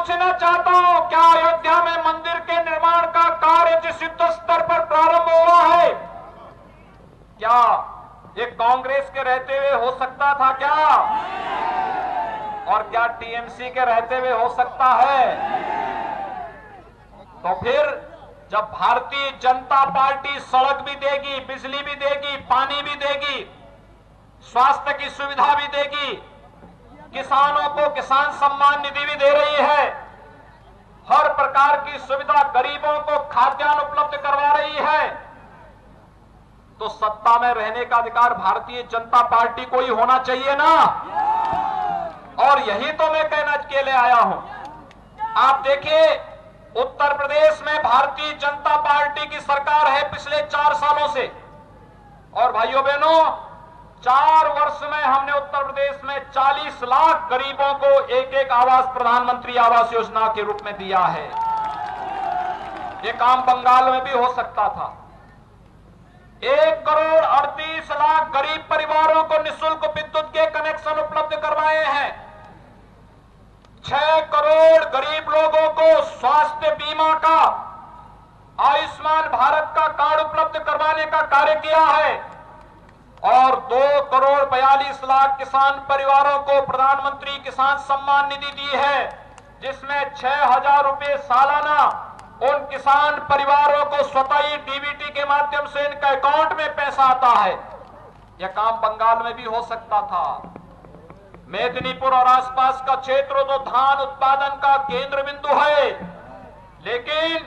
पूछना चाहता हूं, क्या अयोध्या में मंदिर के निर्माण का कार्य जिस युद्ध स्तर पर प्रारंभ हुआ है, क्या ये कांग्रेस के रहते हुए हो सकता था क्या? और क्या टीएमसी के रहते हुए हो सकता है? तो फिर जब भारतीय जनता पार्टी सड़क भी देगी, बिजली भी देगी, पानी भी देगी, स्वास्थ्य की सुविधा भी देगी, किसानों को किसान सम्मान निधि भी दे रही है, हर प्रकार की सुविधा, गरीबों को खाद्यान्न उपलब्ध करवा रही है, तो सत्ता में रहने का अधिकार भारतीय जनता पार्टी को ही होना चाहिए ना। और यही तो मैं कहना के लिए आया हूं। आप देखिए, उत्तर प्रदेश में भारतीय जनता पार्टी की सरकार है पिछले 4 सालों से, और भाइयों बहनों, 4 वर्ष में हमने उत्तर प्रदेश में 40 लाख गरीबों को एक आवास, प्रधानमंत्री आवास योजना के रूप में दिया है। ये काम बंगाल में भी हो सकता था। 1 करोड़ 38 लाख गरीब परिवारों को निःशुल्क विद्युत के कनेक्शन उपलब्ध करवाए हैं। 6 करोड़ गरीब लोगों को स्वास्थ्य बीमा का, आयुष्मान भारत का कार्ड उपलब्ध करवाने का कार्य किया है, और 2 करोड़ 42 लाख किसान परिवारों को प्रधानमंत्री किसान सम्मान निधि दी है, जिसमें 6,000 रुपए सालाना उन किसान परिवारों को स्वतः ही डीबीटी के माध्यम से इनके अकाउंट में पैसा आता है। यह काम बंगाल में भी हो सकता था। मेदिनीपुर और आसपास का क्षेत्र तो धान उत्पादन का केंद्र बिंदु है, लेकिन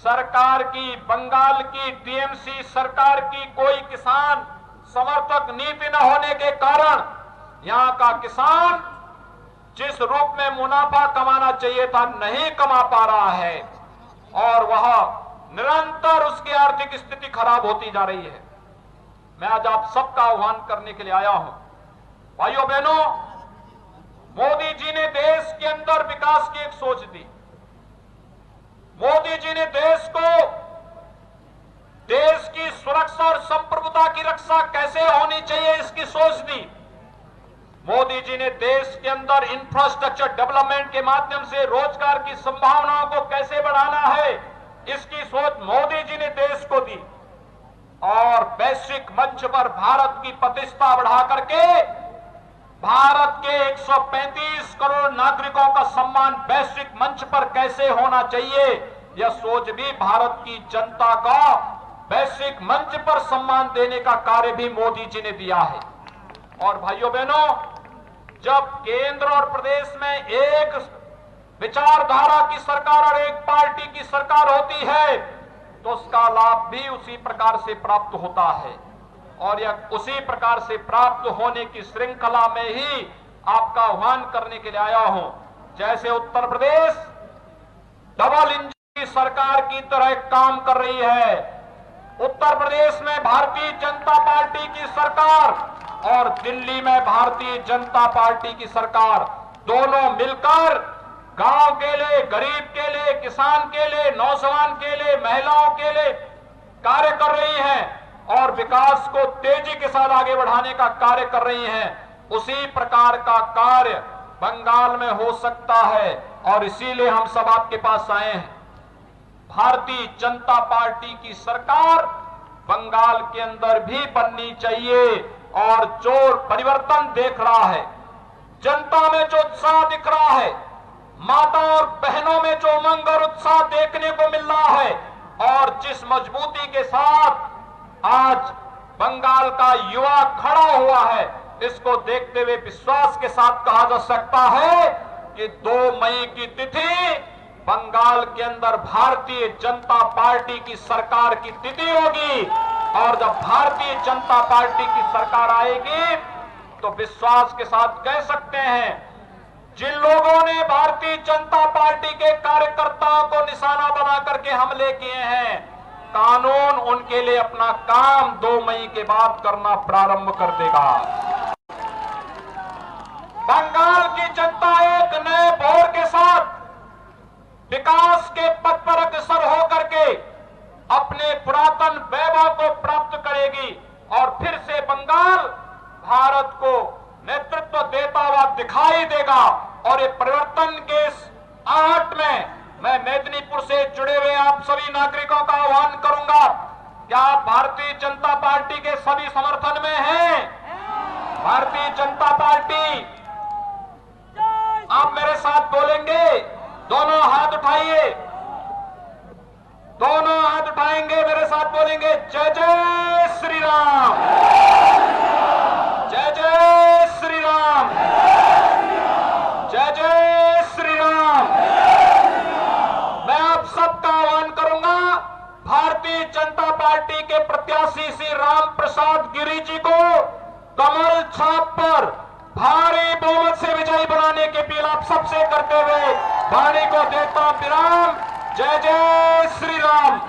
सरकार की, बंगाल की टीएमसी सरकार की कोई किसान समर्थक नीति न होने के कारण यहां का किसान जिस रूप में मुनाफा कमाना चाहिए था, नहीं कमा पा रहा है, और वह निरंतर उसकी आर्थिक स्थिति खराब होती जा रही है। मैं आज आप सबका आह्वान करने के लिए आया हूं। भाइयों बहनों, मोदी जी ने देश के अंदर विकास की एक सोच दी। मोदी जी ने देश को, देश की सुरक्षा और संप्रभुता की रक्षा कैसे होनी चाहिए इसकी सोच दी। मोदी जी ने देश के अंदर इंफ्रास्ट्रक्चर डेवलपमेंट के माध्यम से रोजगार की संभावनाओं को कैसे बढ़ाना है, इसकी सोच मोदी जी ने देश को दी, और वैश्विक मंच पर भारत की प्रतिष्ठा बढ़ा करके भारत के 135 करोड़ नागरिकों का सम्मान वैश्विक मंच पर कैसे होना चाहिए, यह सोच भी भारत की जनता का वैश्विक मंच पर सम्मान देने का कार्य भी मोदी जी ने दिया है। और भाइयों बहनों, जब केंद्र और प्रदेश में एक विचारधारा की सरकार और एक पार्टी की सरकार होती है, तो उसका लाभ भी उसी प्रकार से प्राप्त होता है, और यह उसी प्रकार से प्राप्त होने की श्रृंखला में ही आपका आह्वान करने के लिए आया हूं। जैसे उत्तर प्रदेश डबल इंजन की सरकार की तरह काम कर रही है, उत्तर प्रदेश में भारतीय जनता पार्टी की सरकार और दिल्ली में भारतीय जनता पार्टी की सरकार दोनों मिलकर गांव के लिए, गरीब के लिए, किसान के लिए, नौजवान के लिए, महिलाओं के लिए कार्य कर रही हैं, और विकास को तेजी के साथ आगे बढ़ाने का कार्य कर रही हैं। उसी प्रकार का कार्य बंगाल में हो सकता है, और इसीलिए हम सब आपके पास आए हैं। भारतीय जनता पार्टी की सरकार बंगाल के अंदर भी बननी चाहिए, और जो परिवर्तन देख रहा है, जनता में जो उत्साह दिख रहा है, माता और बहनों में जो उमंग और उत्साह देखने को मिल रहा है, और जिस मजबूती के साथ आज बंगाल का युवा खड़ा हुआ है, इसको देखते हुए विश्वास के साथ कहा जा सकता है कि 2 मई की तिथि बंगाल के अंदर भारतीय जनता पार्टी की सरकार की तिथि होगी, और जब भारतीय जनता पार्टी की सरकार आएगी तो विश्वास के साथ कह सकते हैं, जिन लोगों ने भारतीय जनता पार्टी के कार्यकर्ताओं को निशाना बना करके हमले किए हैं, कानून उनके लिए अपना काम 2 मई के बाद करना प्रारंभ कर देगा। बंगाल की जनता एक नए भोर के साथ विकास के पथ पर अग्रसर होकर के अपने पुरातन वैभव को प्राप्त करेगी, और फिर से बंगाल भारत को नेतृत्व देता हुआ दिखाई देगा, और ये परिवर्तन के आहट सभी समर्थन में हैं। भारतीय जनता पार्टी, आप मेरे साथ बोलेंगे, दोनों हाथ उठाइए, दोनों हाथ उठाएंगे, मेरे साथ बोलेंगे जय जय श्री राम, जय जय श्री राम, जय जय श्री राम। मैं आप सबका आह्वान करूंगा, भारतीय जनता पार्टी के प्रत्याशी श्री राम प्रसाद गिरी जी को कमल छाप पर भारी बहुमत से विजयी बनाने की अपील आप सबसे करते हुए वाणी को देता विराम। जय जय श्री राम।